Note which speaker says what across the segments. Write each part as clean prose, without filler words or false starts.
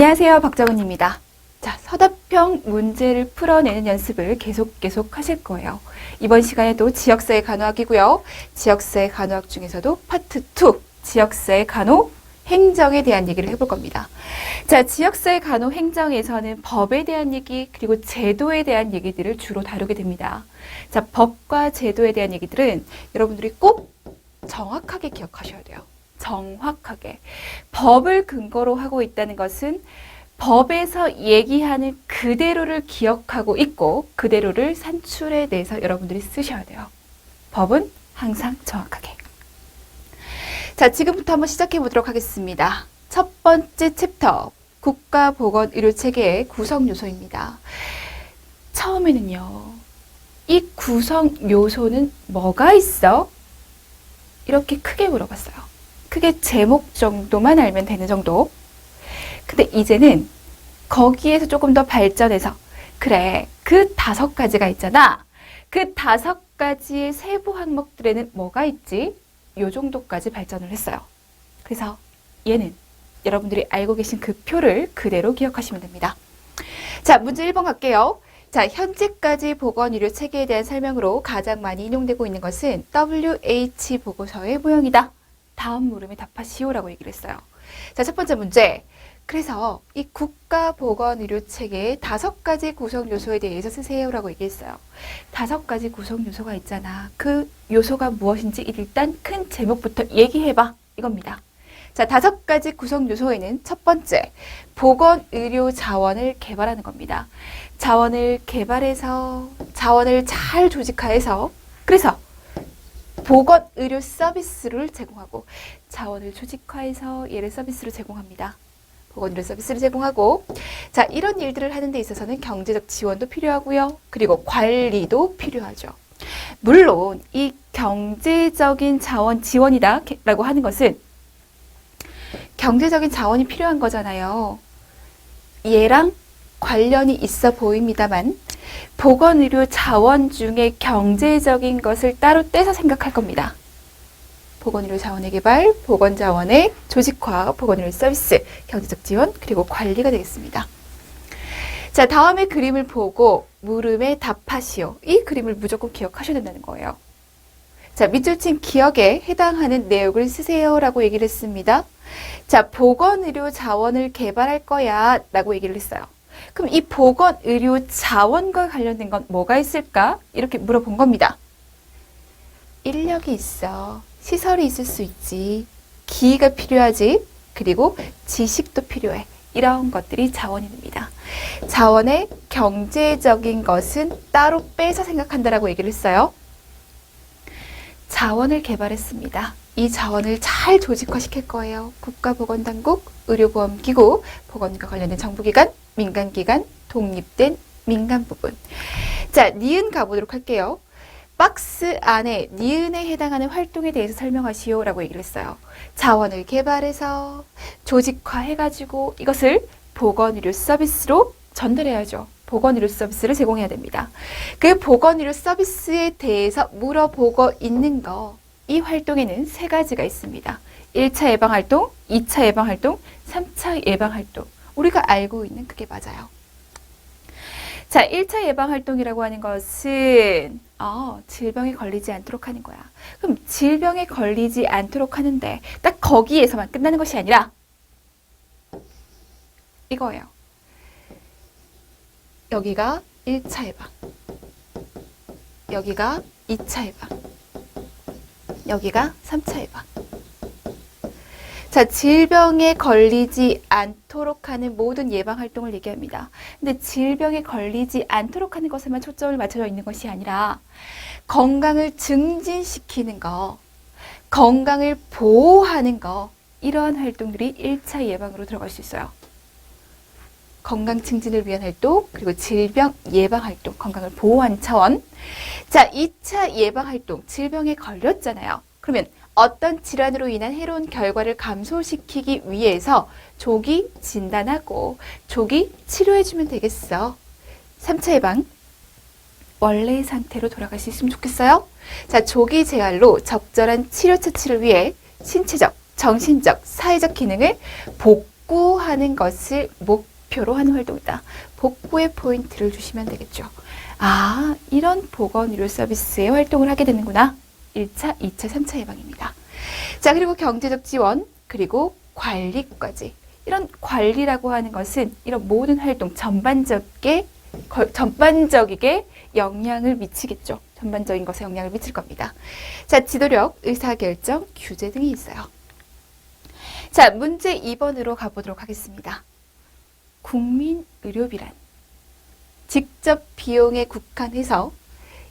Speaker 1: 안녕하세요. 박정은입니다. 자, 서답형 문제를 풀어내는 연습을 계속 하실 거예요. 이번 시간에도 지역사회 간호학이고요. 지역사회 간호학 중에서도 파트 2, 지역사회 간호 행정에 대한 얘기를 해볼 겁니다. 자, 지역사회 간호 행정에서는 법에 대한 얘기 그리고 제도에 대한 얘기들을 주로 다루게 됩니다. 자, 법과 제도에 대한 얘기들은 여러분들이 꼭 정확하게 기억하셔야 돼요. 정확하게. 법을 근거로 하고 있다는 것은 법에서 얘기하는 그대로를 기억하고 있고 그대로를 산출해내서 여러분들이 쓰셔야 돼요. 법은 항상 정확하게. 자, 지금부터 한번 시작해 보도록 하겠습니다. 첫 번째 챕터, 국가보건의료체계의 구성요소입니다. 처음에는요, 이 구성요소는 뭐가 있어? 이렇게 크게 물어봤어요. 크게 제목 정도만 알면 되는 정도. 근데 이제는 거기에서 조금 더 발전해서 그래, 그 5가지가 있잖아. 그 5가지의 세부 항목들에는 뭐가 있지? 요 정도까지 발전을 했어요. 그래서 얘는 여러분들이 알고 계신 그 표를 그대로 기억하시면 됩니다. 자, 문제 1번 갈게요. 자, 현재까지 보건의료 체계에 대한 설명으로 가장 많이 인용되고 있는 것은 WH 보고서의 모형이다. 다음 물음에 답하시오라고 얘기를 했어요. 자, 첫 번째 문제. 그래서 이 국가보건의료체계의 5가지 구성요소에 대해서 쓰세요라고 얘기했어요. 5가지 구성요소가 있잖아. 그 요소가 무엇인지 일단 큰 제목부터 얘기해봐. 이겁니다. 자, 5가지 구성요소에는 첫 번째, 보건의료 자원을 개발하는 겁니다. 자원을 개발해서, 자원을 잘 조직화해서, 그래서 보건의료 서비스를 제공하고, 자원을 조직화해서 얘를 서비스로 제공합니다. 보건의료 서비스를 제공하고, 자, 이런 일들을 하는 데 있어서는 경제적 지원도 필요하고요. 그리고 관리도 필요하죠. 물론 이 경제적인 자원 지원이다 라고 하는 것은 경제적인 자원이 필요한 거잖아요. 얘랑 관련이 있어 보입니다만 보건의료 자원 중에 경제적인 것을 따로 떼서 생각할 겁니다. 보건의료 자원의 개발, 보건자원의 조직화, 보건의료 서비스, 경제적 지원, 그리고 관리가 되겠습니다. 자, 다음에 그림을 보고 물음에 답하시오. 이 그림을 무조건 기억하셔야 된다는 거예요. 자, 밑줄 친 기억에 해당하는 내용을 쓰세요라고 얘기를 했습니다. 자, 보건의료 자원을 개발할 거야 라고 얘기를 했어요. 그럼 이 보건의료 자원과 관련된 건 뭐가 있을까? 이렇게 물어본 겁니다. 인력이 있어. 시설이 있을 수 있지. 기기가 필요하지. 그리고 지식도 필요해. 이런 것들이 자원이 됩니다. 자원의 경제적인 것은 따로 빼서 생각한다라고 얘기를 했어요. 자원을 개발했습니다. 이 자원을 잘 조직화시킬 거예요. 국가보건당국, 의료보험기구, 보건과 관련된 정부기관, 민간기관, 독립된 민간 부분. 자, 니은 가보도록 할게요. 박스 안에 니은에 해당하는 활동에 대해서 설명하시오 라고 얘기를 했어요. 자원을 개발해서 조직화해가지고 이것을 보건의료 서비스로 전달해야죠. 보건의료 서비스를 제공해야 됩니다. 그 보건의료 서비스에 대해서 물어보고 있는 거, 이 활동에는 3가지가 있습니다. 1차 예방활동, 2차 예방활동, 3차 예방활동. 우리가 알고 있는 그게 맞아요. 자, 1차 예방활동이라고 하는 것은 질병에 걸리지 않도록 하는 거야. 그럼 질병에 걸리지 않도록 하는데 딱 거기에서만 끝나는 것이 아니라 이거예요. 여기가 1차 예방, 여기가 2차 예방, 여기가 3차 예방. 자, 질병에 걸리지 않도록 하는 모든 예방활동을 얘기합니다. 근데 질병에 걸리지 않도록 하는 것에만 초점을 맞춰져 있는 것이 아니라 건강을 증진시키는 거, 건강을 보호하는 거, 이러한 활동들이 1차 예방으로 들어갈 수 있어요. 건강 증진을 위한 활동, 그리고 질병 예방 활동, 건강을 보호하는 차원. 자, 2차 예방 활동, 질병에 걸렸잖아요. 그러면 어떤 질환으로 인한 해로운 결과를 감소시키기 위해서 조기 진단하고 조기 치료해주면 되겠어. 3차 예방, 원래의 상태로 돌아갈 수 있으면 좋겠어요. 자, 조기 재활로 적절한 치료 처치를 위해 신체적, 정신적, 사회적 기능을 복구 복구하는 것을 목표로 하는 활동이다. 복구의 포인트를 주시면 되겠죠. 아, 이런 보건의료 서비스의 활동을 하게 되는구나. 1차, 2차, 3차 예방입니다. 자, 그리고 경제적 지원, 그리고 관리까지. 이런 관리라고 하는 것은 이런 모든 활동 전반적이게 영향을 미치겠죠. 전반적인 것에 영향을 미칠 겁니다. 자, 지도력, 의사결정, 규제 등이 있어요. 자, 문제 2번으로 가보도록 하겠습니다. 국민의료비란 직접 비용에 국한해서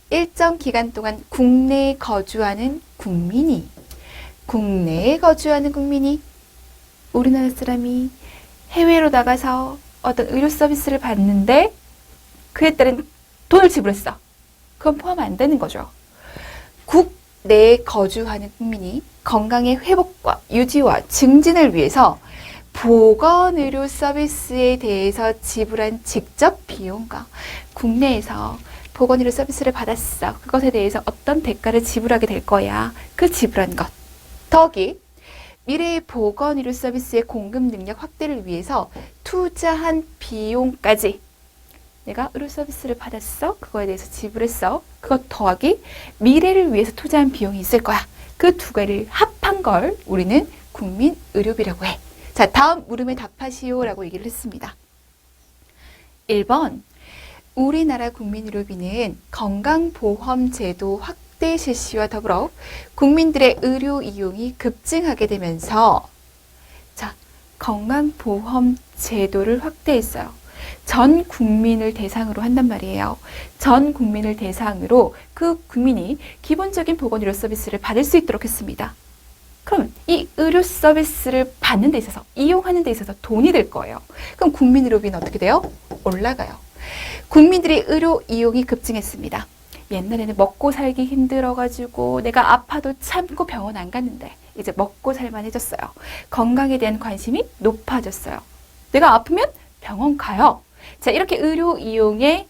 Speaker 1: 일정 기간 동안 국내에 거주하는 국민이 우리나라 사람이 해외로 나가서 어떤 의료 서비스를 받는데 그에 따른 돈을 지불했어. 그건 포함 안 되는 거죠. 국내에 거주하는 국민이 건강의 회복과 유지와 증진을 위해서 보건의료 서비스에 대해서 지불한 직접 비용과 국내에서 보건의료 서비스를 받았어. 그것에 대해서 어떤 대가를 지불하게 될 거야. 그 지불한 것. 더하기 미래의 보건의료 서비스의 공급 능력 확대를 위해서 투자한 비용까지 내가 의료 서비스를 받았어. 그거에 대해서 지불했어. 그것 더하기 미래를 위해서 투자한 비용이 있을 거야. 그 두 개를 합한 걸 우리는 국민의료비라고 해. 자, 다음 물음에 답하시오라고 얘기를 했습니다. 1번 우리나라 국민의료비는 건강보험제도 확대 실시와 더불어 국민들의 의료 이용이 급증하게 되면서 자, 건강보험제도를 확대했어요. 전 국민을 대상으로 한단 말이에요. 전 국민을 대상으로 그 국민이 기본적인 보건의료 서비스를 받을 수 있도록 했습니다. 그럼 이 의료 서비스를 받는 데 있어서, 이용하는 데 있어서 돈이 들 거예요. 그럼 국민의료비는 어떻게 돼요? 올라가요. 국민들의 의료 이용이 급증했습니다. 옛날에는 먹고 살기 힘들어가지고 내가 아파도 참고 병원 안 갔는데 이제 먹고 살만해졌어요. 건강에 대한 관심이 높아졌어요. 내가 아프면 병원 가요. 자, 이렇게 의료 이용이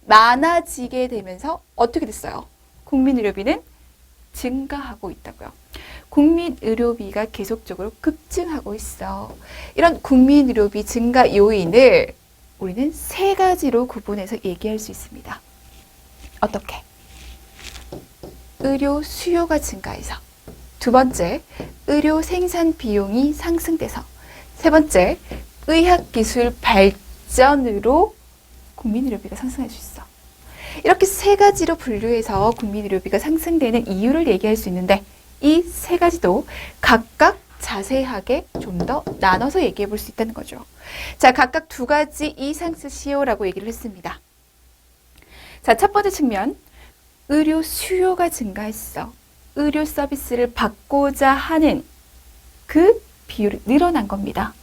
Speaker 1: 많아지게 되면서 어떻게 됐어요? 국민의료비는 증가하고 있다고요. 국민의료비가 계속적으로 급증하고 있어. 이런 국민의료비 증가 요인을 우리는 세 가지로 구분해서 얘기할 수 있습니다. 어떻게? 의료 수요가 증가해서. 두 번째, 의료 생산 비용이 상승돼서. 세 번째, 의학기술 발전으로 국민의료비가 상승할 수 있어. 이렇게 세 가지로 분류해서 국민의료비가 상승되는 이유를 얘기할 수 있는데 이 세 가지도 각각 자세하게 좀 더 나눠서 얘기해 볼 수 있다는 거죠. 자, 각각 두 가지 이상 쓰시오라고 얘기를 했습니다. 자, 첫 번째 측면, 의료 수요가 증가했어. 의료 서비스를 받고자 하는 그 비율이 늘어난 겁니다.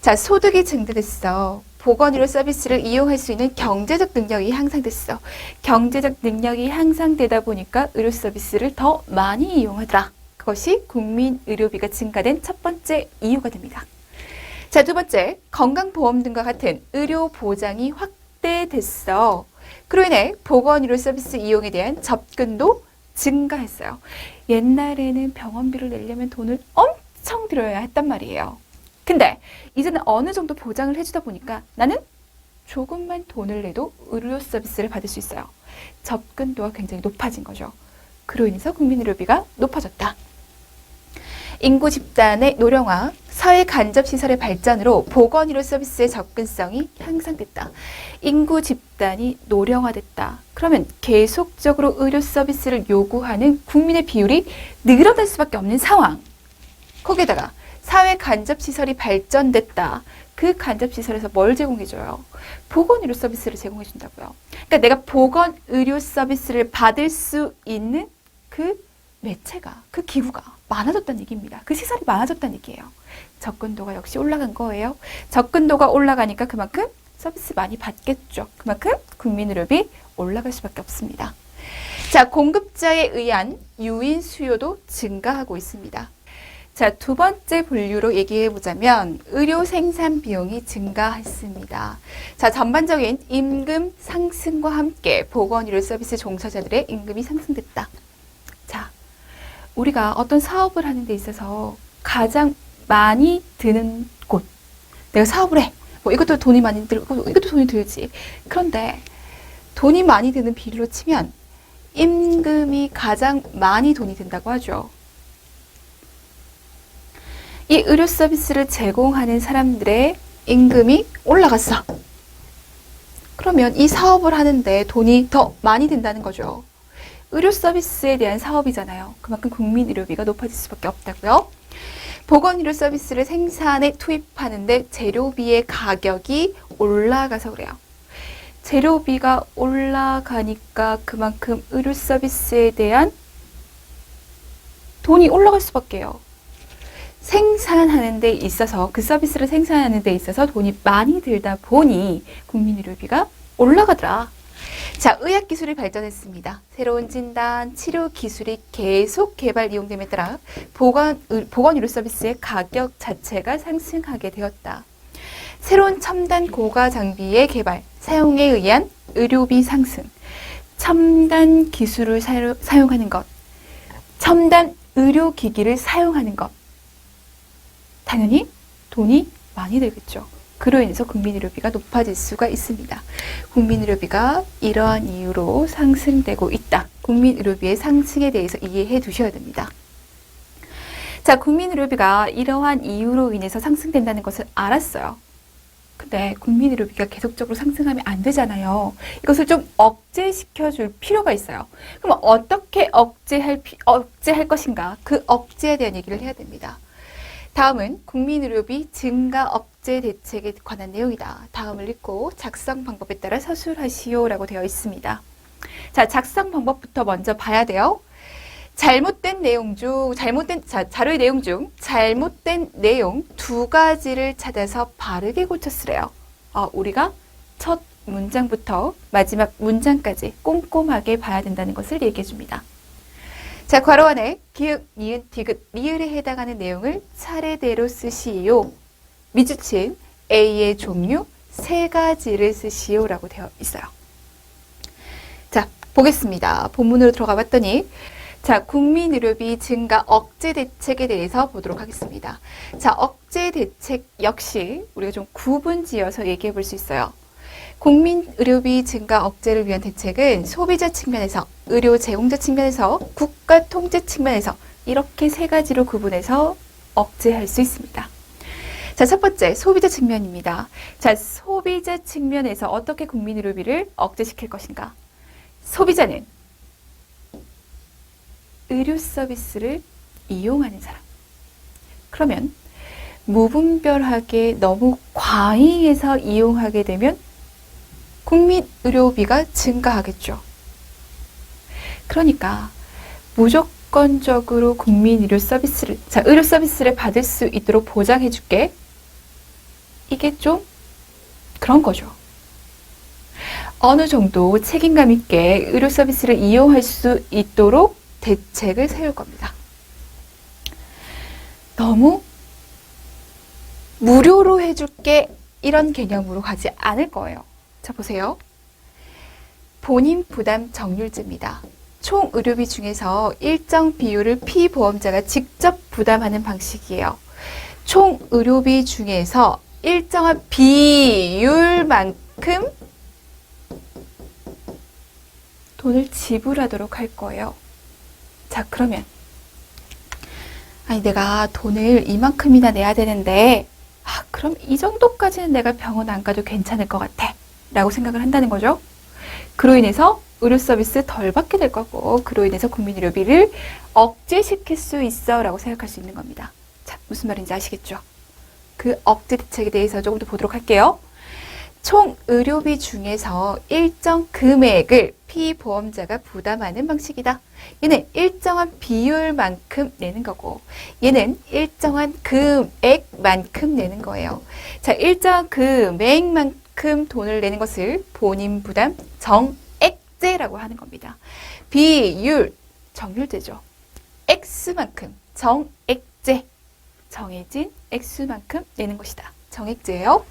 Speaker 1: 자, 소득이 증대됐어. 보건의료 서비스를 이용할 수 있는 경제적 능력이 향상됐어. 경제적 능력이 향상되다 보니까 의료 서비스를 더 많이 이용하더라. 그것이 국민의료비가 증가된 첫 번째 이유가 됩니다. 자, 두 번째, 건강보험 등과 같은 의료 보장이 확대됐어. 그로 인해 보건의료 서비스 이용에 대한 접근도 증가했어요. 옛날에는 병원비를 내려면 돈을 엄청 들여야 했단 말이에요. 근데 이제는 어느 정도 보장을 해주다 보니까 나는 조금만 돈을 내도 의료 서비스를 받을 수 있어요. 접근도가 굉장히 높아진 거죠. 그로 인해서 국민의료비가 높아졌다. 인구 집단의 노령화, 사회 간접 시설의 발전으로 보건의료 서비스의 접근성이 향상됐다. 인구 집단이 노령화됐다. 그러면 계속적으로 의료 서비스를 요구하는 국민의 비율이 늘어날 수밖에 없는 상황. 거기에다가 사회 간접 시설이 발전됐다. 그 간접 시설에서 뭘 제공해줘요? 보건의료 서비스를 제공해준다고요. 그러니까 내가 보건의료 서비스를 받을 수 있는 그 매체가, 그 기구가 많아졌다는 얘기입니다. 그 시설이 많아졌다는 얘기예요. 접근도가 역시 올라간 거예요. 접근도가 올라가니까 그만큼 서비스 많이 받겠죠. 그만큼 국민의료비 올라갈 수밖에 없습니다. 자, 공급자에 의한 유인 수요도 증가하고 있습니다. 자, 두 번째 분류로 얘기해 보자면 의료 생산 비용이 증가했습니다. 자, 전반적인 임금 상승과 함께 보건의료 서비스 종사자들의 임금이 상승됐다. 자, 우리가 어떤 사업을 하는 데 있어서 가장 많이 드는 곳. 내가 사업을 해. 뭐 이것도 돈이 많이 들고 이것도 돈이 들지. 그런데 돈이 많이 드는 비율로 치면 임금이 가장 많이 돈이 든다고 하죠. 이 의료 서비스를 제공하는 사람들의 임금이 올라갔어. 그러면 이 사업을 하는데 돈이 더 많이 든다는 거죠. 의료 서비스에 대한 사업이잖아요. 그만큼 국민 의료비가 높아질 수밖에 없다고요. 보건의료 서비스를 생산에 투입하는데 재료비의 가격이 올라가서 그래요. 재료비가 올라가니까 그만큼 의료 서비스에 대한 돈이 올라갈 수밖에요. 생산하는 데 있어서 그 서비스를 생산하는 데 있어서 돈이 많이 들다 보니 국민의료비가 올라가더라. 자, 의학기술이 발전했습니다. 새로운 진단, 치료 기술이 계속 개발, 이용됨에 따라 보건의료 서비스의 가격 자체가 상승하게 되었다. 새로운 첨단 고가 장비의 개발, 사용에 의한 의료비 상승, 첨단 기술을 사용하는 것, 첨단 의료기기를 사용하는 것, 당연히 돈이 많이 들겠죠. 그로 인해서 국민의료비가 높아질 수가 있습니다. 국민의료비가 이러한 이유로 상승되고 있다. 국민의료비의 상승에 대해서 이해해 두셔야 됩니다. 자, 국민의료비가 이러한 이유로 인해서 상승된다는 것을 알았어요. 근데 국민의료비가 계속적으로 상승하면 안 되잖아요. 이것을 좀 억제시켜 줄 필요가 있어요. 그럼 어떻게 억제할 것인가? 그 억제에 대한 얘기를 해야 됩니다. 다음은 국민의료비 증가 억제 대책에 관한 내용이다. 다음을 읽고 작성 방법에 따라 서술하시오라고 되어 있습니다. 자, 작성 방법부터 먼저 봐야 돼요. 자료의 내용 중 잘못된 내용 두 가지를 찾아서 바르게 고쳐쓰래요. 우리가 첫 문장부터 마지막 문장까지 꼼꼼하게 봐야 된다는 것을 얘기해 줍니다. 자, 괄호 안에 기역, 니은, 디귿, 리을에 해당하는 내용을 차례대로 쓰시오. 미주친 A의 종류 세 가지를 쓰시오라고 되어 있어요. 자, 보겠습니다. 본문으로 들어가 봤더니 자, 국민의료비 증가 억제 대책에 대해서 보도록 하겠습니다. 자, 억제 대책 역시 우리가 좀 구분지어서 얘기해 볼 수 있어요. 국민의료비 증가 억제를 위한 대책은 소비자 측면에서, 의료 제공자 측면에서, 국가 통제 측면에서 이렇게 세 가지로 구분해서 억제할 수 있습니다. 자, 첫 번째 소비자 측면입니다. 자, 소비자 측면에서 어떻게 국민의료비를 억제시킬 것인가? 소비자는 의료 서비스를 이용하는 사람. 그러면 무분별하게 너무 과잉해서 이용하게 되면 국민 의료비가 증가하겠죠. 그러니까 무조건적으로 국민 의료 서비스를, 자, 의료 서비스를 받을 수 있도록 보장해 줄게. 이게 좀 그런 거죠. 어느 정도 책임감 있게 의료 서비스를 이용할 수 있도록 대책을 세울 겁니다. 너무 무료로 해줄게 이런 개념으로 가지 않을 거예요. 자, 보세요. 본인 부담 정률제입니다. 총 의료비 중에서 일정 비율을 피보험자가 직접 부담하는 방식이에요. 총 의료비 중에서 일정한 비율만큼 돈을 지불하도록 할 거예요. 자, 그러면 아니 내가 돈을 이만큼이나 내야 되는데 그럼 이 정도까지는 내가 병원 안 가도 괜찮을 것 같아 라고 생각을 한다는 거죠. 그로 인해서 의료 서비스 덜 받게 될 거고 그로 인해서 국민의료비를 억제시킬 수 있어 라고 생각할 수 있는 겁니다. 자, 무슨 말인지 아시겠죠? 그 억제 대책에 대해서 조금 더 보도록 할게요. 총 의료비 중에서 일정 금액을 피보험자가 부담하는 방식이다. 얘는 일정한 비율만큼 내는 거고 얘는 일정한 금액만큼 내는 거예요. 자, 일정한 금액만큼 돈을 내는 것을 본인 부담 정액제라고 하는 겁니다. 비율, 정률제죠. X만큼, 정액제, 정해진 X만큼 내는 것이다. 정액제예요.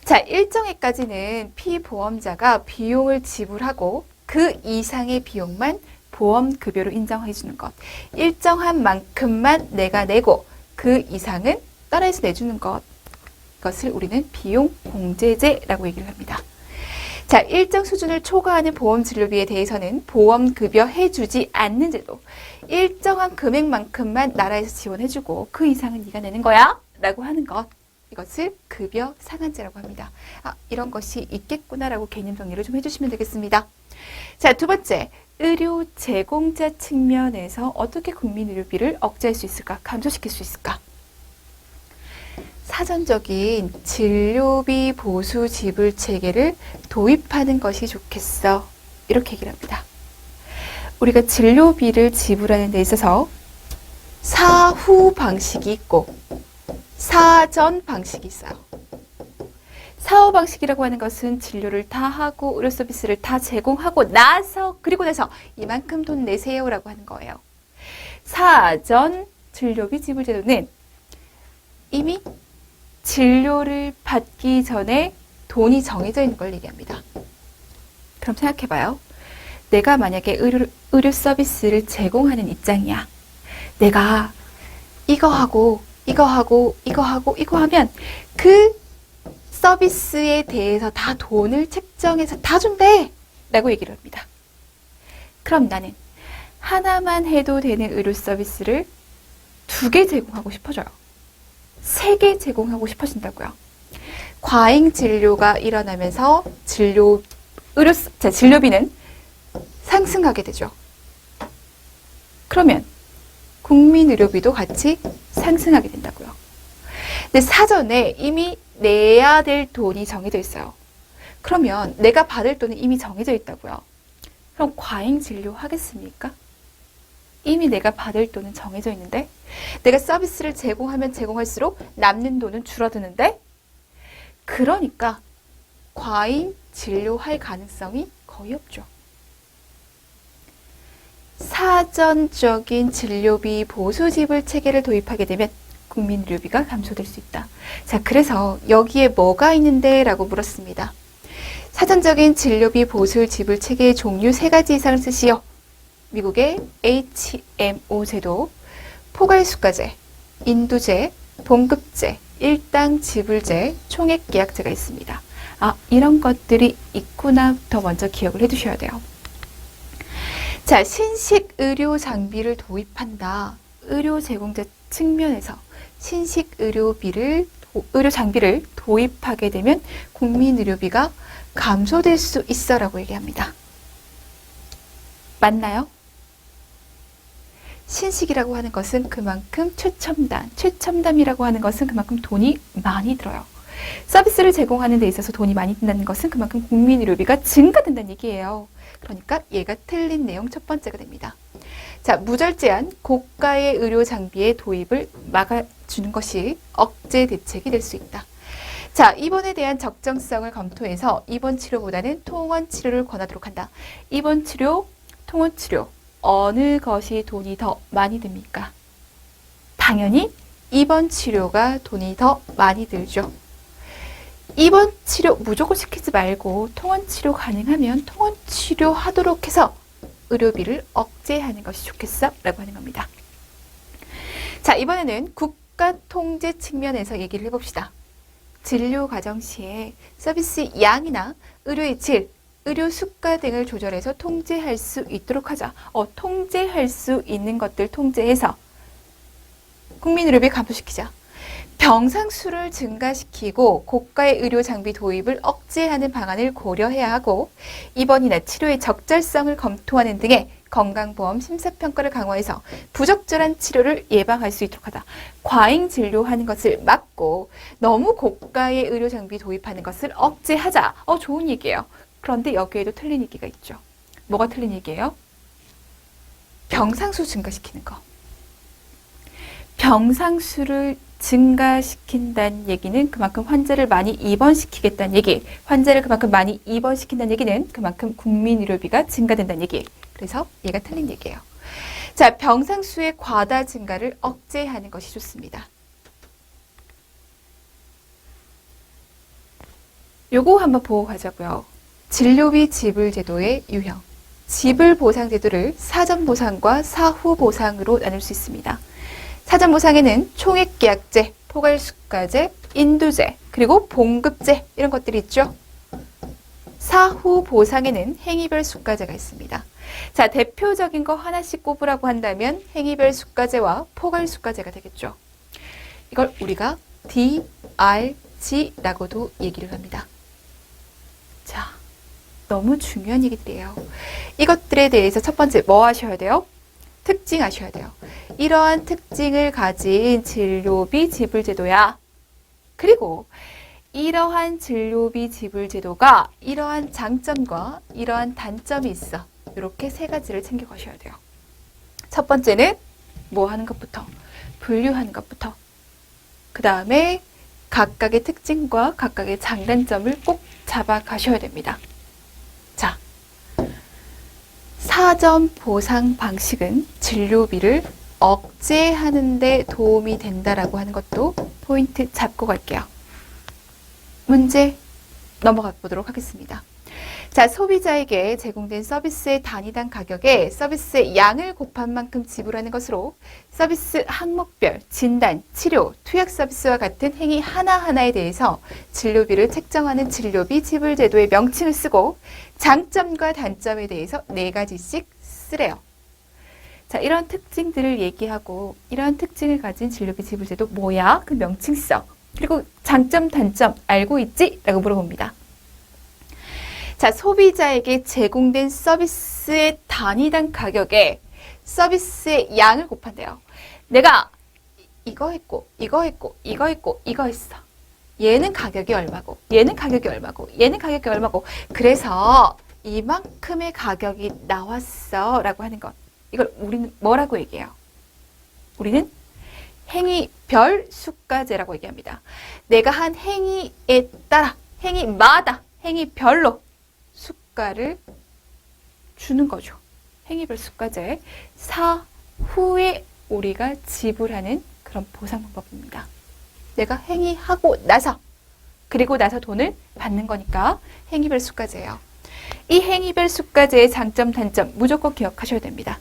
Speaker 1: 자, 일정액까지는 피보험자가 비용을 지불하고 그 이상의 비용만 보험급여로 인정해 주는 것. 일정한 만큼만 내가 내고 그 이상은 나라에서 내주는 것을 우리는 비용 공제제라고 얘기를 합니다. 자, 일정 수준을 초과하는 보험 진료비에 대해서는 보험급여 해주지 않는 제도. 일정한 금액만큼만 나라에서 지원해주고 그 이상은 네가 내는 거야 라고 하는 것. 이것을 급여 상한제라고 합니다. 아, 이런 것이 있겠구나라고 개념 정리를 좀 해주시면 되겠습니다. 자, 두 번째, 의료 제공자 측면에서 어떻게 국민 의료비를 억제할 수 있을까? 감소시킬 수 있을까? 사전적인 진료비 보수 지불 체계를 도입하는 것이 좋겠어. 이렇게 얘기를 합니다. 우리가 진료비를 지불하는 데 있어서 사후 방식이 있고 사전 방식이 있어요. 사후 방식이라고 하는 것은 진료를 다 하고 의료 서비스를 다 제공하고 그리고 나서 이만큼 돈 내세요라고 하는 거예요. 사전 진료비 지불 제도는 이미 진료를 받기 전에 돈이 정해져 있는 걸 얘기합니다. 그럼 생각해봐요. 내가 만약에 의료 서비스를 제공하는 입장이야. 내가 이거 하고 이거 하면 그 서비스에 대해서 다 돈을 책정해서 다 준대 라고 얘기를 합니다. 그럼 나는 하나만 해도 되는 의료 서비스를 2개 제공하고 싶어져요. 3개 제공하고 싶어진다고요. 과잉 진료가 일어나면서 진료비는 상승하게 되죠. 그러면 국민 의료비도 같이 상승하게 된다고요. 근데 사전에 이미 내야 될 돈이 정해져 있어요. 그러면 내가 받을 돈은 이미 정해져 있다고요. 그럼 과잉 진료 하겠습니까? 이미 내가 받을 돈은 정해져 있는데 내가 서비스를 제공하면 제공할수록 남는 돈은 줄어드는데 그러니까 과잉 진료할 가능성이 거의 없죠. 사전적인 진료비 보수 지불 체계를 도입하게 되면 국민 의료비가 감소될 수 있다. 자, 그래서 여기에 뭐가 있는데? 라고 물었습니다. 사전적인 진료비 보수 지불 체계의 종류 3가지 이상을 쓰시오. 미국의 HMO 제도, 포괄수가제, 인두제, 봉급제, 일당 지불제, 총액계약제가 있습니다. 아, 이런 것들이 있구나부터 먼저 기억을 해두셔야 돼요. 자, 신식 의료 장비를 도입한다. 의료 제공자 측면에서 신식 의료 장비를 도입하게 되면 국민 의료비가 감소될 수 있어라고 얘기합니다. 맞나요? 신식이라고 하는 것은 그만큼 최첨단이라고 하는 것은 그만큼 돈이 많이 들어요. 서비스를 제공하는 데 있어서 돈이 많이 든다는 것은 그만큼 국민 의료비가 증가된다는 얘기예요. 그러니까 얘가 틀린 내용 첫 번째가 됩니다. 자, 무절제한 고가의 의료 장비의 도입을 막아주는 것이 억제 대책이 될 수 있다. 자, 입원에 대한 적정성을 검토해서 입원 치료보다는 통원 치료를 권하도록 한다. 입원 치료, 통원 치료, 어느 것이 돈이 더 많이 듭니까? 당연히 입원 치료가 돈이 더 많이 들죠. 입원 치료 무조건 시키지 말고 통원 치료 가능하면 통원 치료 하도록 해서 의료비를 억제하는 것이 좋겠어? 라고 하는 겁니다. 자, 이번에는 국가 통제 측면에서 얘기를 해봅시다. 진료 과정 시에 서비스 양이나 의료의 질, 의료 수가 등을 조절해서 통제할 수 있도록 하자. 통제할 수 있는 것들 통제해서 국민 의료비 감소시키자. 병상 수를 증가시키고 고가의 의료 장비 도입을 억제하는 방안을 고려해야 하고 입원이나 치료의 적절성을 검토하는 등의 건강보험 심사평가를 강화해서 부적절한 치료를 예방할 수 있도록 하다. 과잉 진료하는 것을 막고 너무 고가의 의료 장비 도입하는 것을 억제하자. 좋은 얘기예요. 그런데 여기에도 틀린 얘기가 있죠. 뭐가 틀린 얘기예요? 병상수 증가시키는 거. 병상수를 증가시킨다는 얘기는 그만큼 환자를 많이 입원시키겠다는 얘기. 환자를 그만큼 많이 입원시킨다는 얘기는 그만큼 국민 의료비가 증가된다는 얘기. 그래서 얘가 틀린 얘기예요. 자, 병상수의 과다 증가를 억제하는 것이 좋습니다. 요거 한번 보고 가자고요. 진료비 지불 제도의 유형. 지불 보상 제도를 사전 보상과 사후 보상으로 나눌 수 있습니다. 사전보상에는 총액계약제, 포괄수가제, 인도제, 그리고 봉급제 이런 것들이 있죠. 사후 보상에는 행위별 수가제가 있습니다. 자, 대표적인 거 하나씩 꼽으라고 한다면 행위별 수가제와 포괄수가제가 되겠죠. 이걸 우리가 DRG라고도 얘기를 합니다. 자, 너무 중요한 얘기들이에요. 이것들에 대해서 첫 번째 뭐 하셔야 돼요? 특징하셔야 돼요. 이러한 특징을 가진 진료비 지불제도야. 그리고 이러한 진료비 지불제도가 이러한 장점과 이러한 단점이 있어. 이렇게 세 가지를 챙겨가셔야 돼요. 첫 번째는 뭐 하는 것부터? 분류하는 것부터. 그 다음에 각각의 특징과 각각의 장단점을 꼭 잡아가셔야 됩니다. 자, 사전 보상 방식은 진료비를 억제하는 데 도움이 된다라고 하는 것도 포인트 잡고 갈게요. 문제 넘어가 보도록 하겠습니다. 자, 소비자에게 제공된 서비스의 단위당 가격에 서비스의 양을 곱한 만큼 지불하는 것으로 서비스 항목별, 진단, 치료, 투약 서비스와 같은 행위 하나하나에 대해서 진료비를 책정하는 진료비 지불제도의 명칭을 쓰고 장점과 단점에 대해서 4가지씩 쓰래요. 자, 이런 특징들을 얘기하고 이러한 특징을 가진 진료비 지불제도 뭐야? 그 명칭 써. 그리고 장점, 단점 알고 있지? 라고 물어봅니다. 자, 소비자에게 제공된 서비스의 단위당 가격에 서비스의 양을 곱한대요. 내가 이거 했고, 이거 했고, 이거 했고, 이거 했어. 얘는 가격이 얼마고, 얘는 가격이 얼마고, 얘는 가격이 얼마고. 그래서 이만큼의 가격이 나왔어. 라고 하는 것. 이걸 우리는 뭐라고 얘기해요? 우리는 행위별 수가제라고 얘기합니다. 내가 한 행위에 따라, 행위마다, 행위별로 수가를 주는 거죠. 행위별 수가제. 사후에 우리가 지불하는 그런 보상 방법입니다. 내가 행위하고 나서, 그리고 나서 돈을 받는 거니까 행위별 수가제예요. 이 행위별 수가제의 장점, 단점 무조건 기억하셔야 됩니다.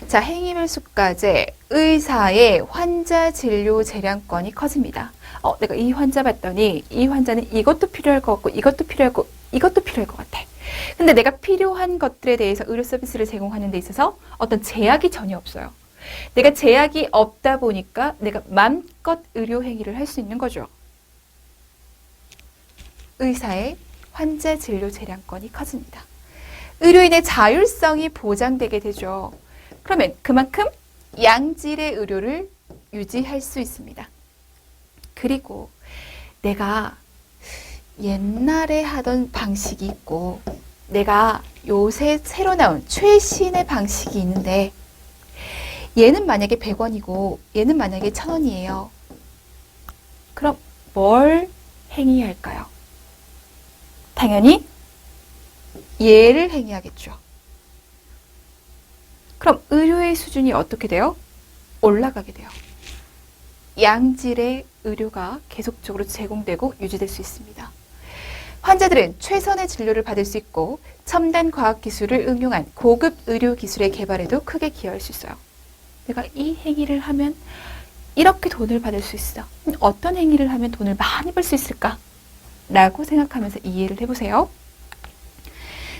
Speaker 1: 자, 행위별 수가제, 의사의 환자 진료 재량권이 커집니다. 내가 이 환자 봤더니 이 환자는 이것도 필요할 것 같고 이것도 필요할 것, 이것도 필요할 것 같아. 근데 내가 필요한 것들에 대해서 의료 서비스를 제공하는 데 있어서 어떤 제약이 전혀 없어요. 내가 제약이 없다 보니까 내가 마음껏 의료 행위를 할 수 있는 거죠. 의사의 환자 진료 재량권이 커집니다. 의료인의 자율성이 보장되게 되죠. 그러면 그만큼 양질의 의료를 유지할 수 있습니다. 그리고 내가 옛날에 하던 방식이 있고 내가 요새 새로 나온 최신의 방식이 있는데 얘는 만약에 100원이고 얘는 만약에 1000원이에요. 그럼 뭘 행위할까요? 당연히 얘를 행위하겠죠. 그럼 의료의 수준이 어떻게 돼요? 올라가게 돼요. 양질의 의료가 계속적으로 제공되고 유지될 수 있습니다. 환자들은 최선의 진료를 받을 수 있고 첨단 과학기술을 응용한 고급 의료 기술의 개발에도 크게 기여할 수 있어요. 내가 이 행위를 하면 이렇게 돈을 받을 수 있어. 어떤 행위를 하면 돈을 많이 벌 수 있을까? 라고 생각하면서 이해를 해보세요.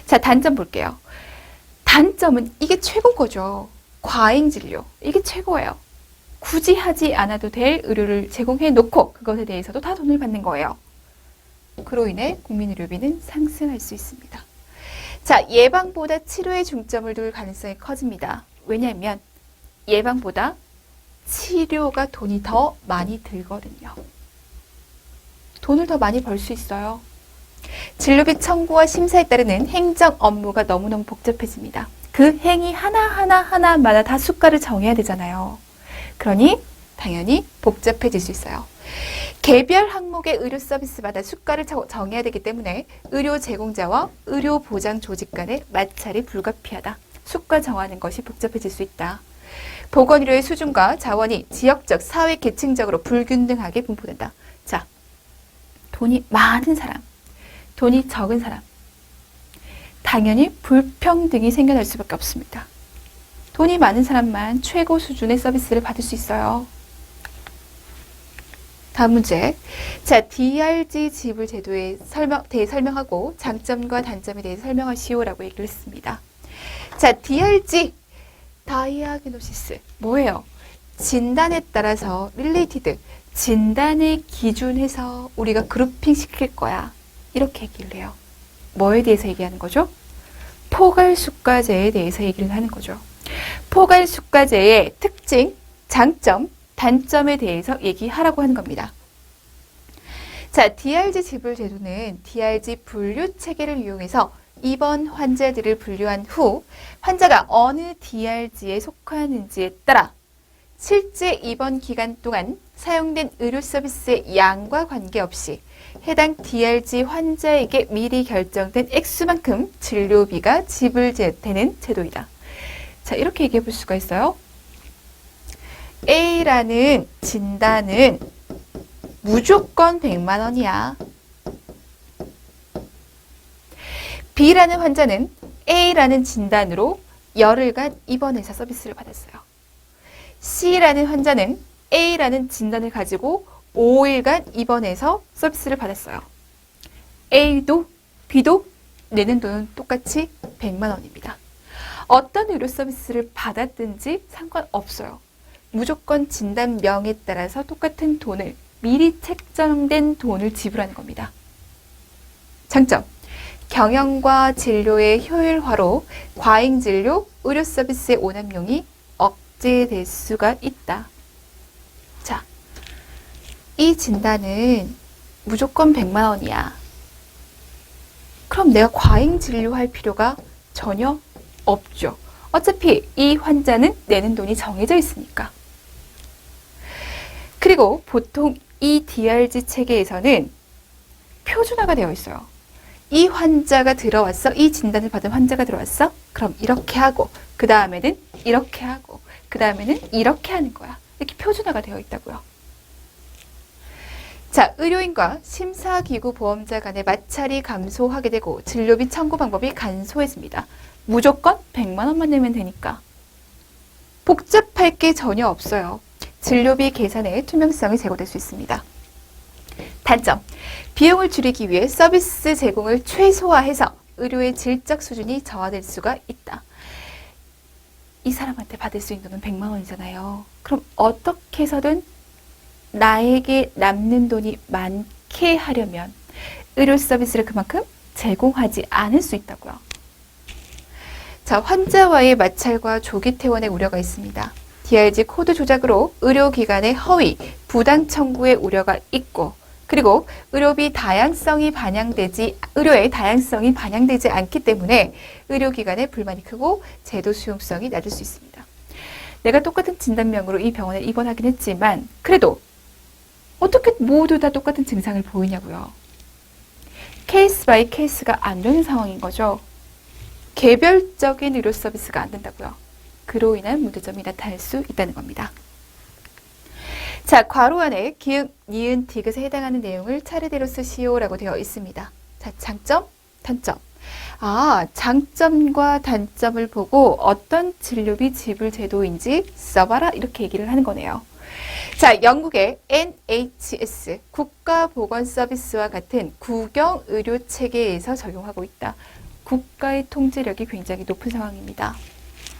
Speaker 1: 자, 단점 볼게요. 단점은 이게 최고인 거죠. 과잉진료. 이게 최고예요. 굳이 하지 않아도 될 의료를 제공해 놓고 그것에 대해서도 다 돈을 받는 거예요. 그로 인해 국민의료비는 상승할 수 있습니다. 자, 예방보다 치료에 중점을 둘 가능성이 커집니다. 왜냐하면 예방보다 치료가 돈이 더 많이 들거든요. 돈을 더 많이 벌 수 있어요. 진료비 청구와 심사에 따르는 행정 업무가 너무너무 복잡해집니다. 그 행위 하나마다 다 수가를 정해야 되잖아요. 그러니 당연히 복잡해질 수 있어요. 개별 항목의 의료 서비스마다 수가를 정해야 되기 때문에 의료 제공자와 의료 보장 조직 간의 마찰이 불가피하다. 수가 정하는 것이 복잡해질 수 있다. 보건의료의 수준과 자원이 지역적, 사회 계층적으로 불균등하게 분포된다. 자, 돈이 많은 사람, 돈이 적은 사람, 당연히 불평등이 생겨날 수밖에 없습니다. 돈이 많은 사람만 최고 수준의 서비스를 받을 수 있어요. 다음 문제. 자, DRG 지불 제도에 대해 설명하고 장점과 단점에 대해 설명하시오라고 얘기를 했습니다. 자, DRG, 다이아그노시스, 뭐예요? 진단에 따라서 related, 진단을 기준해서 우리가 그룹핑 시킬 거야. 이렇게 얘기를 해요. 뭐에 대해서 얘기하는 거죠? 포괄숙가제에 대해서 얘기를 하는 거죠. 포괄숙가제의 특징, 장점, 단점에 대해서 얘기하라고 하는 겁니다. 자, DRG 지불 제도는 DRG 분류 체계를 이용해서 입원 환자들을 분류한 후 환자가 어느 DRG에 속하는지에 따라 실제 입원 기간 동안 사용된 의료 서비스의 양과 관계없이 해당 DRG 환자에게 미리 결정된 액수만큼 진료비가 지불되는 제도이다. 자, 이렇게 얘기해 볼 수가 있어요. A라는 진단은 무조건 100만 원이야. B라는 환자는 A라는 진단으로 열흘간 입원해서 서비스를 받았어요. C라는 환자는 A라는 진단을 가지고 5일간 입원해서 서비스를 받았어요. A도 B도 내는 돈은 똑같이 100만 원입니다. 어떤 의료 서비스를 받았든지 상관없어요. 무조건 진단명에 따라서 똑같은 돈을 미리 책정된 돈을 지불하는 겁니다. 장점, 경영과 진료의 효율화로 과잉진료, 의료 서비스의 오남용이 억제될 수가 있다. 자, 이 진단은 무조건 100만 원이야. 그럼 내가 과잉진료할 필요가 전혀 없죠. 어차피 이 환자는 내는 돈이 정해져 있으니까. 그리고 보통 이 DRG 체계에서는 표준화가 되어 있어요. 이 환자가 들어왔어. 이 진단을 받은 환자가 들어왔어. 그럼 이렇게 하고 그 다음에는 이렇게 하고 그 다음에는 이렇게 하는 거야. 이렇게 표준화가 되어 있다고요. 자, 의료인과 심사기구 보험자 간의 마찰이 감소하게 되고 진료비 청구 방법이 간소해집니다. 무조건 100만 원만 내면 되니까. 복잡할 게 전혀 없어요. 진료비 계산에 투명성이 제고될 수 있습니다. 단점, 비용을 줄이기 위해 서비스 제공을 최소화해서 의료의 질적 수준이 저하될 수가 있다. 이 사람한테 받을 수 있는 돈은 100만 원이잖아요. 그럼 어떻게 해서든 나에게 남는 돈이 많게 하려면 의료 서비스를 그만큼 제공하지 않을 수 있다고요. 자, 환자와의 마찰과 조기 퇴원의 우려가 있습니다. DRG 코드 조작으로 의료기관의 허위, 부당 청구의 우려가 있고, 그리고 의료의 다양성이 반영되지 않기 때문에 의료기관의 불만이 크고 제도 수용성이 낮을 수 있습니다. 내가 똑같은 진단명으로 이 병원에 입원하긴 했지만 그래도 어떻게 모두 다 똑같은 증상을 보이냐고요. 케이스 바이 케이스가 안 되는 상황인 거죠. 개별적인 의료 서비스가 안 된다고요. 그로 인한 문제점이 나타날 수 있다는 겁니다. 자, 괄호 안에 기역, 니은, 디귿에 해당하는 내용을 차례대로 쓰시오라고 되어 있습니다. 자, 장점, 단점. 아, 장점과 단점을 보고 어떤 진료비 지불 제도인지 써봐라 이렇게 얘기를 하는 거네요. 자, 영국의 NHS 국가보건서비스와 같은 국영의료체계에서 적용하고 있다. 국가의 통제력이 굉장히 높은 상황입니다.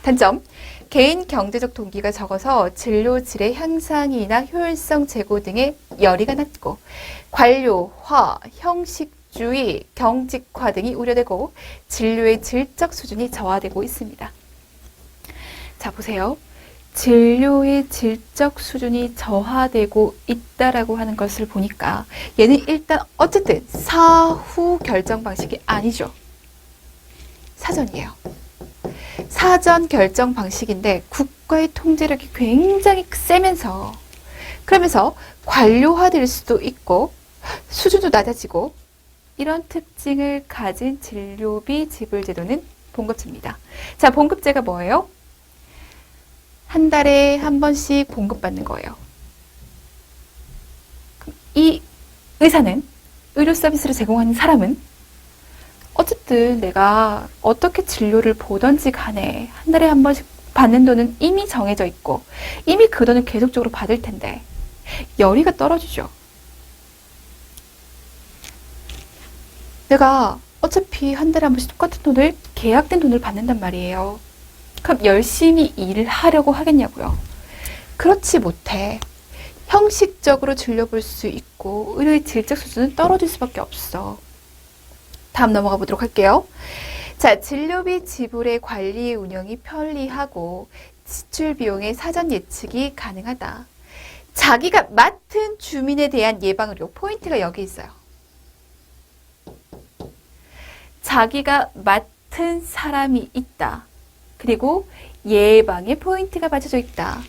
Speaker 1: 단점, 개인 경제적 동기가 적어서 진료 질의 향상이나 효율성 제고 등의 열의가 낮고 관료화, 형식주의, 경직화 등이 우려되고 진료의 질적 수준이 저하되고 있습니다. 자, 보세요. 진료의 질적 수준이 저하되고 있다라고 하는 것을 보니까 얘는 일단 어쨌든 사후 결정 방식이 아니죠. 사전이에요. 사전 결정 방식인데 국가의 통제력이 굉장히 세면서 그러면서 관료화될 수도 있고 수준도 낮아지고 이런 특징을 가진 진료비 지불 제도는 봉급제입니다. 자, 봉급제가 뭐예요? 한 달에 한 번씩 봉급받는 거예요. 이 의사는, 의료 서비스를 제공하는 사람은 어쨌든 내가 어떻게 진료를 보던지 간에 한 달에 한 번씩 받는 돈은 이미 정해져 있고 이미 그 돈을 계속적으로 받을 텐데 열의가 떨어지죠. 내가 어차피 한 달에 한 번씩 똑같은 돈을 계약된 돈을 받는단 말이에요. 그럼 열심히 일을 하려고 하겠냐고요. 그렇지 못해. 형식적으로 진료볼 수 있고 의료의 질적 수준은 떨어질 수밖에 없어. 다음 넘어가 보도록 할게요. 자, 진료비 지불의 관리 운영이 편리하고 지출 비용의 사전 예측이 가능하다. 자기가 맡은 주민에 대한 예방의료 포인트가 여기 있어요. 자기가 맡은 사람이 있다. 그리고 예방의 포인트가 받쳐져 있다.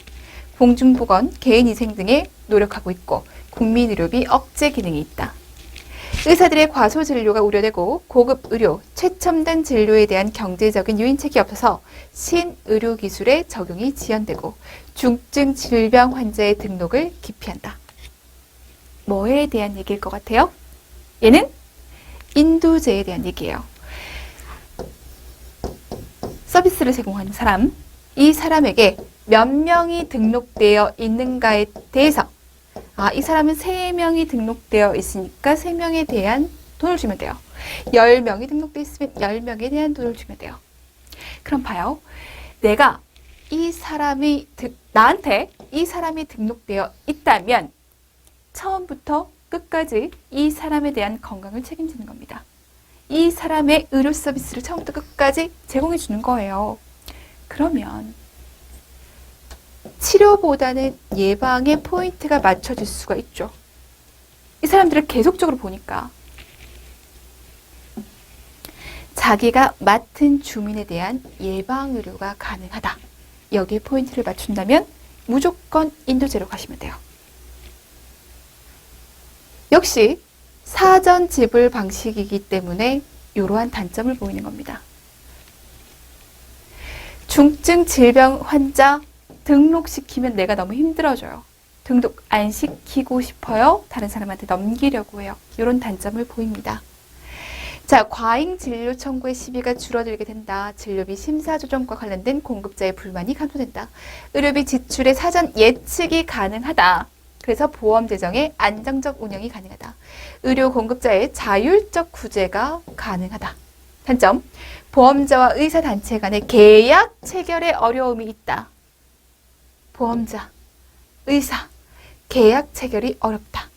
Speaker 1: 공중보건, 개인위생 등에 노력하고 있고 국민의료비 억제 기능이 있다. 의사들의 과소진료가 우려되고 고급 의료, 최첨단 진료에 대한 경제적인 유인책이 없어서 신의료기술의 적용이 지연되고 중증 질병 환자의 등록을 기피한다. 뭐에 대한 얘기일 것 같아요? 얘는 인도제에 대한 얘기예요. 서비스를 제공하는 사람, 이 사람에게 몇 명이 등록되어 있는가에 대해서 이 사람은 3명이 등록되어 있으니까 3명에 대한 돈을 주면 돼요. 10명이 등록되어 있으면 10명에 대한 돈을 주면 돼요. 그럼 봐요. 내가 나한테 이 사람이 등록되어 있다면 처음부터 끝까지 이 사람에 대한 건강을 책임지는 겁니다. 이 사람의 의료 서비스를 처음부터 끝까지 제공해 주는 거예요. 그러면 치료보다는 예방의 포인트가 맞춰질 수가 있죠. 이 사람들을 계속적으로 보니까 자기가 맡은 주민에 대한 예방의료가 가능하다. 여기에 포인트를 맞춘다면 무조건 인도제로 가시면 돼요. 역시 사전 지불 방식이기 때문에 이러한 단점을 보이는 겁니다. 중증 질병 환자 등록시키면 내가 너무 힘들어져요. 등록 안 시키고 싶어요. 다른 사람한테 넘기려고 해요. 이런 단점을 보입니다. 자, 과잉 진료 청구의 시비가 줄어들게 된다. 진료비 심사 조정과 관련된 공급자의 불만이 감소된다. 의료비 지출의 사전 예측이 가능하다. 그래서 보험 재정의 안정적 운영이 가능하다. 의료 공급자의 자율적 구제가 가능하다. 단점, 보험자와 의사단체 간의 계약 체결에 어려움이 있다. 보험자, 의사, 계약 체결이 어렵다.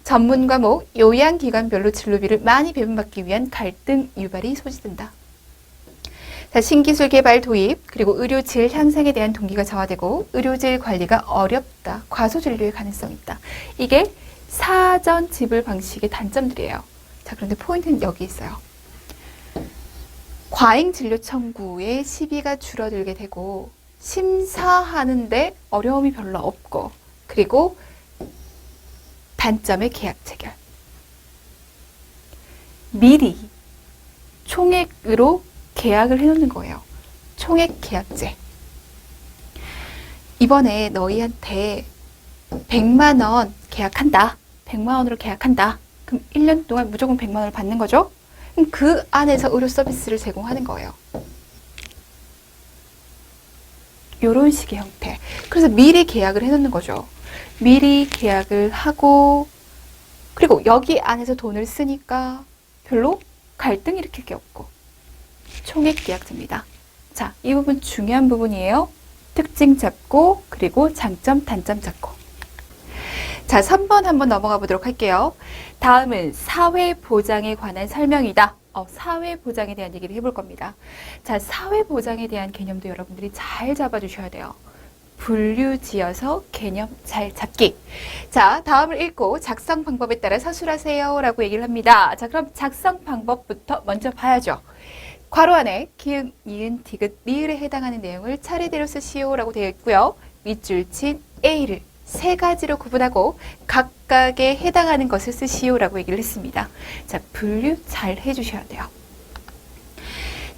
Speaker 1: 전문 과목, 요양기관별로 진료비를 많이 배분받기 위한 갈등 유발이 소지된다. 자, 신기술 개발 도입, 그리고 의료질 향상에 대한 동기가 저하되고 의료질 관리가 어렵다. 과소진료의 가능성이 있다. 이게 사전 지불 방식의 단점들이에요. 자, 그런데 포인트는 여기 있어요. 과잉 진료 청구의 시비가 줄어들게 되고 심사하는데 어려움이 별로 없고 그리고 단점의 계약 체결. 미리 총액으로 계약을 해놓는 거예요. 총액 계약제. 이번에 너희한테 100만 원 계약한다. 100만 원으로 계약한다. 그럼 1년 동안 무조건 100만 원을 받는 거죠? 그럼 그 안에서 의료 서비스를 제공하는 거예요. 이런 식의 형태. 그래서 미리 계약을 해놓는 거죠. 미리 계약을 하고 그리고 여기 안에서 돈을 쓰니까 별로 갈등 일으킬 게 없고 총액 계약제입니다. 자, 이 부분 중요한 부분이에요. 특징 잡고 그리고 장점, 단점 잡고. 자, 3번 한번 넘어가 보도록 할게요. 다음은 사회보장에 관한 설명이다. 사회보장에 대한 얘기를 해볼 겁니다. 자, 사회보장에 대한 개념도 여러분들이 잘 잡아주셔야 돼요. 분류 지어서 개념 잘 잡기. 자, 다음을 읽고 작성 방법에 따라 서술하세요 라고 얘기를 합니다. 자, 그럼 작성 방법부터 먼저 봐야죠. 괄호 안에 기응, 이은, 디귿, 리을에 해당하는 내용을 차례대로 쓰시오 라고 되어 있고요. 밑줄 친 A를 3가지로 구분하고 각각에 해당하는 것을 쓰시오 라고 얘기를 했습니다. 자, 분류 잘 해주셔야 돼요.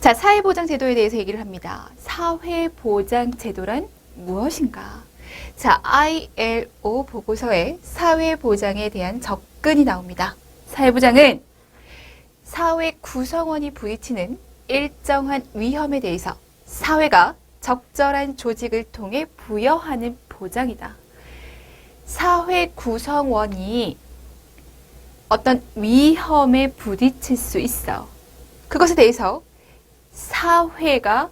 Speaker 1: 자, 사회보장제도에 대해서 얘기를 합니다. 사회보장제도란 무엇인가? 자, ILO 보고서에 사회보장에 대한 접근이 나옵니다. 사회보장은 사회 구성원이 부딪히는 일정한 위험에 대해서 사회가 적절한 조직을 통해 부여하는 보장이다. 사회 구성원이 어떤 위험에 부딪힐 수 있어. 그것에 대해서 사회가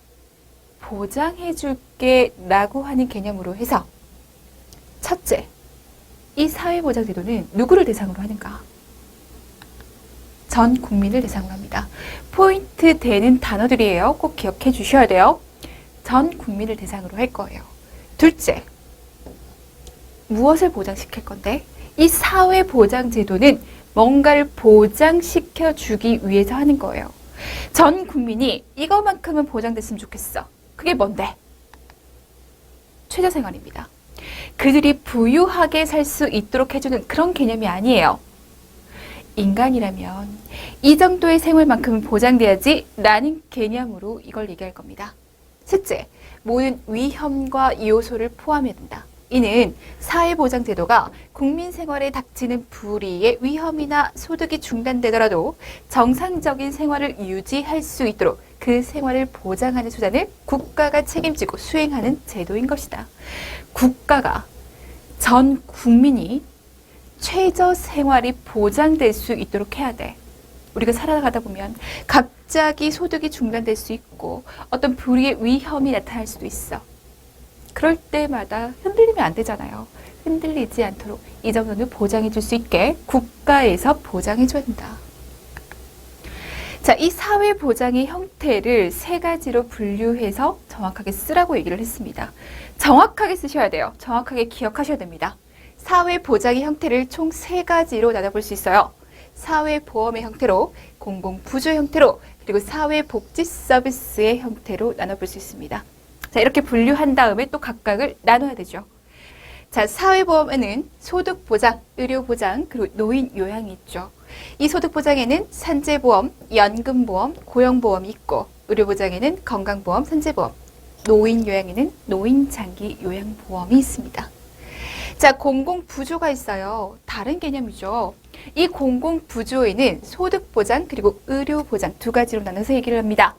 Speaker 1: 보장해줄게 라고 하는 개념으로 해서 첫째, 이 사회보장제도는 누구를 대상으로 하는가? 전 국민을 대상으로 합니다. 포인트 되는 단어들이에요. 꼭 기억해 주셔야 돼요. 전 국민을 대상으로 할 거예요. 둘째, 무엇을 보장시킬 건데? 이 사회보장제도는 뭔가를 보장시켜 주기 위해서 하는 거예요. 전 국민이 이것만큼은 보장됐으면 좋겠어. 그게 뭔데? 최저생활입니다. 그들이 부유하게 살 수 있도록 해주는 그런 개념이 아니에요. 인간이라면 이 정도의 생활만큼은 보장돼야지 라는 개념으로 이걸 얘기할 겁니다. 셋째, 모든 위험과 요소를 포함해야 된다. 이는 사회보장제도가 국민 생활에 닥치는 불이의 위험이나 소득이 중단되더라도 정상적인 생활을 유지할 수 있도록 그 생활을 보장하는 수단을 국가가 책임지고 수행하는 제도인 것이다. 국가가 전 국민이 최저 생활이 보장될 수 있도록 해야 돼. 우리가 살아가다 보면 갑자기 소득이 중단될 수 있고 어떤 불의의 위험이 나타날 수도 있어. 그럴 때마다 흔들리면 안 되잖아요. 흔들리지 않도록 이 정도는 보장해 줄 수 있게 국가에서 보장해 줘야 된다. 자, 이 사회보장의 형태를 세 가지로 분류해서 정확하게 쓰라고 얘기를 했습니다. 정확하게 쓰셔야 돼요. 정확하게 기억하셔야 됩니다. 사회보장의 형태를 총 세 가지로 나눠볼 수 있어요. 사회보험의 형태로, 공공부조 형태로, 그리고 사회복지 서비스의 형태로 나눠볼 수 있습니다. 자, 이렇게 분류한 다음에 또 각각을 나눠야 되죠. 자, 사회보험에는 소득보장, 의료보장, 그리고 노인요양이 있죠. 이 소득보장에는 산재보험, 연금보험, 고용보험이 있고 의료보장에는 건강보험, 산재보험, 노인요양에는 노인장기요양보험이 있습니다. 자, 공공부조가 있어요. 다른 개념이죠. 이 공공부조에는 소득보장 그리고 의료보장 두 가지로 나눠서 얘기를 합니다.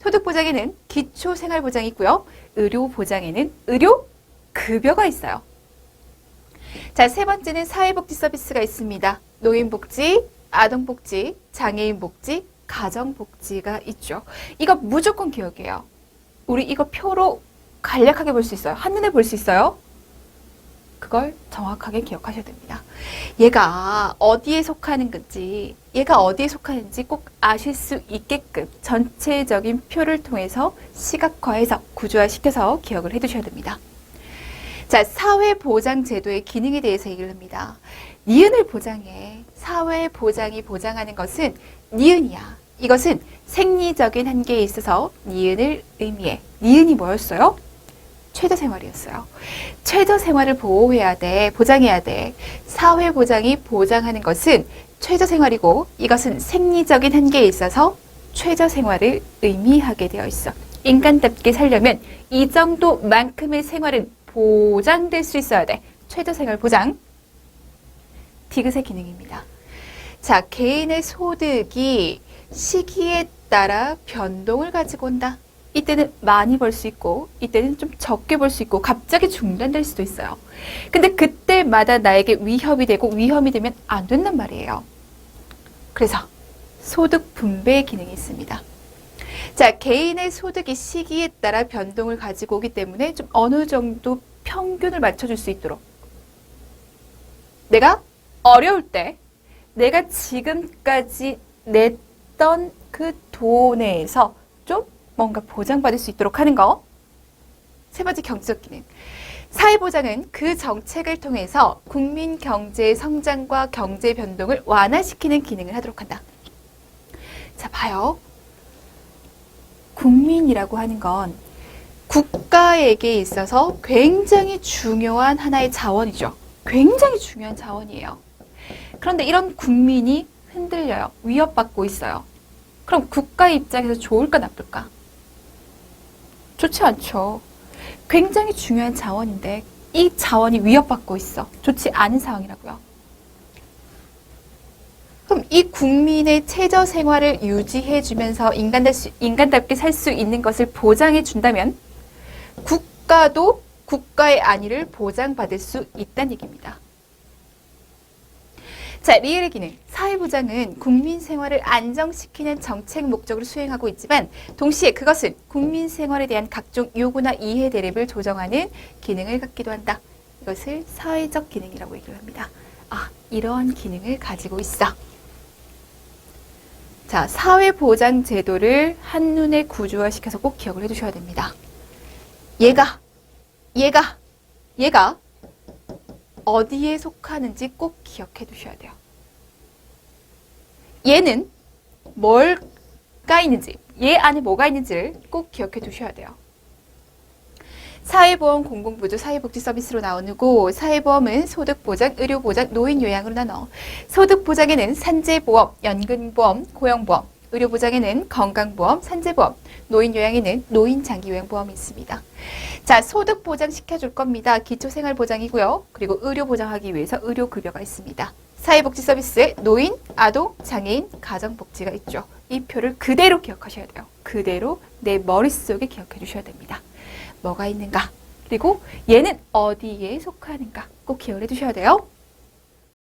Speaker 1: 소득보장에는 기초생활보장이 있고요. 의료보장에는 의료급여가 있어요. 자, 세 번째는 사회복지 서비스가 있습니다. 노인복지, 아동복지, 장애인복지, 가정복지가 있죠. 이거 무조건 기억해요. 우리 이거 표로 간략하게 볼 수 있어요. 한눈에 볼 수 있어요. 그걸 정확하게 기억하셔야 됩니다. 얘가 어디에 속하는 건지, 얘가 어디에 속하는지 꼭 아실 수 있게끔 전체적인 표를 통해서 시각화해서 구조화시켜서 기억을 해두셔야 됩니다. 자, 사회보장제도의 기능에 대해서 얘기를 합니다. 니은을 보장해. 사회보장이 보장하는 것은 니은이야. 이것은 생리적인 한계에 있어서 니은을 의미해. 니은이 뭐였어요? 최저생활이었어요. 최저생활을 보호해야 돼. 보장해야 돼. 사회보장이 보장하는 것은 최저생활이고 이것은 생리적인 한계에 있어서 최저생활을 의미하게 되어 있어. 인간답게 살려면 이 정도만큼의 생활은 보장될 수 있어야 돼. 최저생활 보장. 디귿의 기능입니다. 자, 개인의 소득이 시기에 따라 변동을 가지고 온다. 이때는 많이 벌 수 있고 이때는 좀 적게 벌 수 있고 갑자기 중단될 수도 있어요. 근데 그때마다 나에게 위협이 되고 위험이 되면 안 된단 말이에요. 그래서 소득 분배의 기능이 있습니다. 자, 개인의 소득이 시기에 따라 변동을 가지고 오기 때문에 좀 어느 정도 평균을 맞춰줄 수 있도록 내가 어려울 때 내가 지금까지 냈던 그 돈에서 좀 뭔가 보장받을 수 있도록 하는 거. 세 번째, 경제적 기능. 사회보장은 그 정책을 통해서 국민 경제의 성장과 경제 변동을 완화시키는 기능을 하도록 한다. 자, 봐요. 국민이라고 하는 건 국가에게 있어서 굉장히 중요한 하나의 자원이죠. 굉장히 중요한 자원이에요. 그런데 이런 국민이 흔들려요. 위협받고 있어요. 그럼 국가 입장에서 좋을까 나쁠까? 좋지 않죠. 굉장히 중요한 자원인데 이 자원이 위협받고 있어. 좋지 않은 상황이라고요. 그럼 이 국민의 최저 생활을 유지해주면서 인간답게 살 수 있는 것을 보장해준다면 국가도 국가의 안위를 보장받을 수 있다는 얘기입니다. 자, 리을의 기능. 사회보장은 국민 생활을 안정시키는 정책 목적으로 수행하고 있지만 동시에 그것은 국민 생활에 대한 각종 요구나 이해 대립을 조정하는 기능을 갖기도 한다. 이것을 사회적 기능이라고 얘기를 합니다. 아, 이러한 기능을 가지고 있어. 자, 사회보장제도를 한눈에 구조화시켜서 꼭 기억을 해두셔야 됩니다. 얘가 어디에 속하는지 꼭 기억해 두셔야 돼요. 얘는 뭐가 있는지, 얘 안에 뭐가 있는지를 꼭 기억해 두셔야 돼요. 사회보험 공공부조 사회복지 서비스로 나누고 사회보험은 소득보장, 의료보장, 노인요양으로 나눠. 소득보장에는 산재보험, 연금보험, 고용보험, 의료보장에는 건강보험, 산재보험, 노인요양에는 노인장기요양보험이 있습니다. 자, 소득보장 시켜줄 겁니다. 기초생활보장이고요. 그리고 의료보장하기 위해서 의료급여가 있습니다. 사회복지 서비스에 노인, 아동, 장애인, 가정복지가 있죠. 이 표를 그대로 기억하셔야 돼요. 그대로 내 머릿속에 기억해 주셔야 됩니다. 뭐가 있는가? 그리고 얘는 어디에 속하는가? 꼭 기억을 해 두셔야 돼요.